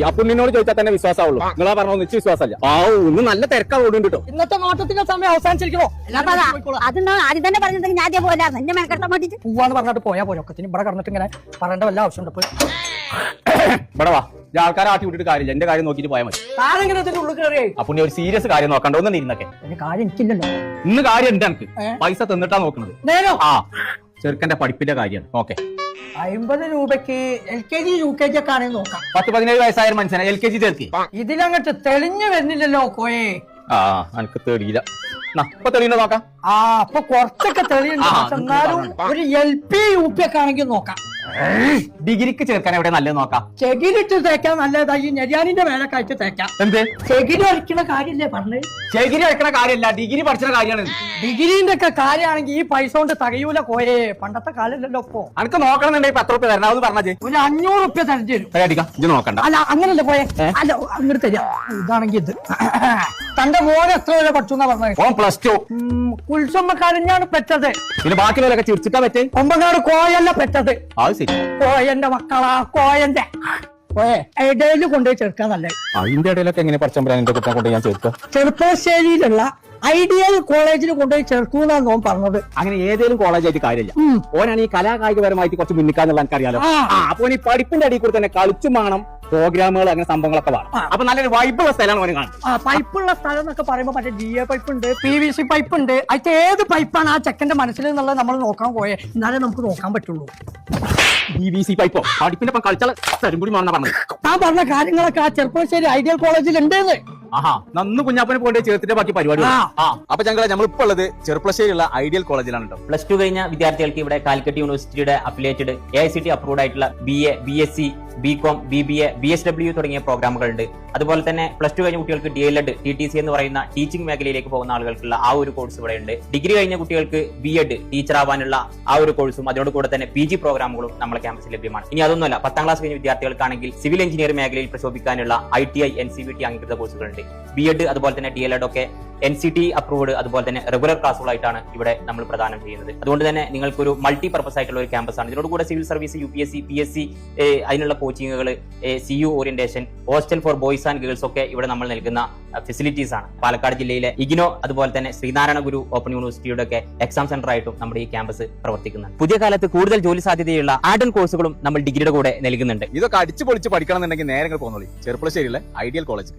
അപ്പൊ നിന്നോട് ചോദിച്ചാൽ തന്നെ വിശ്വാസമുള്ളൂ. നിങ്ങളാ പറഞ്ഞ ഒന്നിച്ച് വിശ്വാസമല്ല. ഇന്ന് നല്ല തിരക്കാ ഓടുന്നുണ്ട് കേട്ടോ. ഇന്നത്തെ നോട്ടത്തിന്റെ സമയം അവസാനിച്ചിരിക്കണോ? അതെന്താ ആദ്യം തന്നെ പറഞ്ഞിട്ടുണ്ടെങ്കിൽ ഞാൻ പോലെ എന്നെ മെനക്കെടുത്താൻ വേണ്ടിട്ട് പോവാന്ന് പറഞ്ഞിട്ട് പോയാ പോലെ ഒക്കത്തിന് ഇവിടെ കടന്നിട്ട് ഇങ്ങനെ പറയേണ്ട വല്ല ആവശ്യമുണ്ട്. ഇവിടെ വാ, ആൾക്കാരെ ആട്ടി വിട്ടിട്ട് കാര്യമില്ല. എന്റെ കാര്യം നോക്കിട്ട് പോയാൽ മതി. കാരെങ്ങനെ ഉള്ളിൽ കയറിയേ അപ്പൊ നീ ഒരു സീരിയസ് കാര്യം നോക്കണ്ട. ഒന്നും ഇരുന്നൊക്കെ കാര്യം എനിക്കില്ലല്ലോ. ഇന്ന് കാര്യം ഉണ്ട്. എനിക്ക് പൈസ തിന്നിട്ടാ നോക്കുന്നത്. നേരോ ചെറുക്കന്റെ പഠിപ്പിന്റെ കാര്യം. ഓക്കെ, 50 രൂപയ്ക്ക് LKG UKG ഒക്കെ ആണെങ്കിൽ നോക്കാം. 10-17 വയസ്സായ മനുഷ്യനെ LKG ചേർക്കി. ഇതിലങ്ങട്ട് തെളിഞ്ഞു വരുന്നില്ലല്ലോ കോയെ. എനിക്ക് തെളിയില്ല. ഇപ്പൊ തെളിയുന്ന നോക്കാം. അപ്പൊ കുറച്ചൊക്കെ തെളിയുണ്ട്. എന്നാലും ഒരു LP UP ഒക്കെ ആണെങ്കിൽ നോക്കാം. ഡിഗ്രിക്ക് ചേർക്കാൻ എവിടെ നല്ലത് നോക്കാം. ചെകിരിട്ട് തേക്കാൻ നല്ലതായി നെര്യാനിന്റെ മേലെ കഴിച്ച് തേക്കാം. എന്ത് ചെകിരി അടിക്കുന്ന കാര്യല്ലേ പറഞ്ഞത്? ചെകിരി അടിക്കണ കാര്യമല്ല, ഡിഗ്രി പഠിച്ച കാര്യമാണ്. ഡിഗ്രീന്റെ ഒക്കെ കാര്യമാണെങ്കിൽ ഈ പൈസ കൊണ്ട് തകയൂല കോയെ. പണ്ടത്തെ കാലല്ലല്ലോ ഇപ്പൊ. അനക്ക് നോക്കണമെന്നുണ്ടെങ്കിൽ 10 റുപ്യ തരണം. അത് പറഞ്ഞേ ഒരു 500 റുപ്യ തരഞ്ഞു തരും. അടിക്കാം, ഇത് നോക്കണ്ട. അല്ല അങ്ങനല്ലേ പോയെ. അല്ല അങ്ങോട്ട് തരാം. ഇതാണെങ്കിൽ ഇത് തന്റെ മോനെ എത്ര വരെ പഠിച്ചു എന്നാ പറഞ്ഞത്? +2. ഉത്സവ കരഞ്ഞാണ് പെറ്റത്. പിന്നെ ബാക്കിയുള്ളവരൊക്കെ ചിരിച്ചിട്ടാ പറ്റേ. ഒമ്പനാട് കോയല്ല പെറ്റത്. അത് ശരി. കോയന്റെ മക്കളാ കോയന്റെ കോയെ ഇടയിൽ കൊണ്ടുപോയി ചേർക്കാൻ നല്ലത്. അതിന്റെ ഇടയിലൊക്കെ എങ്ങനെ പഠിച്ചാൽ എന്റെ കുട്ടനെ കൊണ്ട് ഞാൻ ചേർക്കാം. ചെറുപ്പശ്ശേരിയിലുള്ള ഐഡിയൽ കോളേജിൽ കൊണ്ടുപോയി ചേർക്കൂന്നാണ് ഓൻ പറഞ്ഞത്. അങ്ങനെ ഏതെങ്കിലും കോളേജായിട്ട് കാര്യമില്ല. ഓനാണ് ഈ കലാകായികപരമായിട്ട് കുറച്ച് മുന്നിക്കാന്നുള്ള എനിക്കറിയാലോ. അപ്പൊ ഈ പഠിപ്പിന്റെ അടിയിൽ കൂടെ തന്നെ കളിച്ചും വേണം, പ്രോഗ്രാമുകൾ അങ്ങനെ സംഭവങ്ങളൊക്കെ വേണം. അപ്പൊ നല്ലൊരു വൈബുള്ള സ്ഥലമാണ് ഓന് കാണുന്നത്. പൈപ്പുള്ള സ്ഥലം എന്നൊക്കെ പറയുമ്പോ മറ്റേ GA പൈപ്പ് ഉണ്ട്, PVC പൈപ്പ് ഉണ്ട്. അതിൽ ഏത് പൈപ്പാണ് ആ ചെക്കന്റെ മനസ്സിൽ എന്നുള്ളത് നമ്മൾ നോക്കാൻ പോയേ. എന്നാലേ നമുക്ക് നോക്കാൻ പറ്റുള്ളൂ. PVC പൈപ്പോ പഠിപ്പിന്റെ ഒപ്പം കളിച്ചാൽ തരുമ്പടി വേണം പറഞ്ഞത്. താൻ പറഞ്ഞ കാര്യങ്ങളൊക്കെ ആ ചെറുപ്പശ്ശേരി ഐഡിയൽ കോളേജിൽ ഉണ്ടെന്ന്. നന്ന് കുഞ്ഞാപ്പനെ കൊണ്ട് ചേർത്തിട്ട് ബാക്കി പരിപാടി. അപ്പൊ ഞങ്ങൾ നമ്മളിപ്പോ ഉള്ളത് ചെറുപ്പശ്ശേരിയുള്ള ഐഡിയൽ കോളേജിലാണ് കേട്ടോ. +2 കഴിഞ്ഞ വിദ്യാർത്ഥികൾക്ക് ഇവിടെ കാലിക്കറ്റ് യൂണിവേഴ്സിറ്റിയുടെ അഫിലിയേറ്റഡ് AICT അപ്രൂവ്ഡ് ആയിട്ടുള്ള BA, BSc, BCom, BBA, BSW തുടങ്ങിയ പ്രോഗ്രാമുകളുണ്ട്. അതുപോലെ തന്നെ +2 കഴിഞ്ഞ കുട്ടികൾക്ക് DLED, TTC എന്ന് പറയുന്ന ടീച്ചിങ് മേഖലയിലേക്ക് പോകുന്ന ആളുകൾക്കുള്ള ആ ഒരു കോഴ്സ് ഇവിടെ ഉണ്ട്. ഡിഗ്രി കഴിഞ്ഞ കുട്ടികൾക്ക് BEd, ടീച്ചർ ആവാനുള്ള ആ ഒരു കോഴ്സും അതിനോട് കൂടെ തന്നെ PG പ്രോഗ്രാമുകളും നമ്മുടെ ക്യാമ്പസിൽ ലഭ്യമാണ്. ഇനി അതൊന്നുമല്ല, 10ാം ക്ലാസ് കഴിഞ്ഞ വിദ്യാർത്ഥികൾക്കാണെങ്കിൽ സിവിൽ എഞ്ചിനീയറിംഗ് മേഖലയിൽ പ്രശോഭിക്കാനുള്ള ITI, NCVT അംഗീകൃത കോഴ്സുകളുണ്ട്. BEd അതുപോലെ തന്നെ DLED ഒക്കെ NCT അപ്രൂവ്ഡ് അതുപോലെ തന്നെ റെഗുലർ ക്ലാസ്സുകളായിട്ടാണ് ഇവിടെ നമ്മൾ പ്രദാനം ചെയ്യുന്നത്. അതുകൊണ്ട് തന്നെ നിങ്ങൾക്കൊരു മൾട്ടി പർപ്പസ് ആയിട്ടുള്ള ഒരു ക്യാമ്പസ് ആണ്. ഇതിനോട് കൂടെ സിവിൽ സർവീസ്, UPSC, PSC അതിനുള്ള കോച്ചിങ്ങുകൾ, CU orientation, hostel for boys and girls ഒക്കെ ഇവിടെ നമ്മൾ നൽകുന്ന ഫെസിലിറ്റീസ് ആണ്. പാലക്കാട് ജില്ലയിലെ IGNO അതുപോലെ തന്നെ ശ്രീനാരായണ ഗുരു ഓപ്പൺ യൂണിവേഴ്സിറ്റിയുടെ ഒക്കെ എക്സാം സെന്റർ ആയിട്ടും നമ്മുടെ ഈ ക്യാമ്പസ് പ്രവർത്തിക്കുന്നുണ്ട്. പുതിയ കാലത്ത് കൂടുതൽ ജോലി സാധ്യതയുള്ള ആഡ്-ഓൺ കോഴ്സുകളും നമ്മൾ ഡിഗ്രിയുടെ കൂടെ നൽകുന്നുണ്ട്. ഇതൊക്കെ അടിച്ചു പൊളിച്ച് പഠിക്കണം എന്നുണ്ടെങ്കിൽ നേരെ പോകുന്നോളി ചെറുപ്പശ്ശേരിയിലെ ഐഡിയൽ കോളേജ്.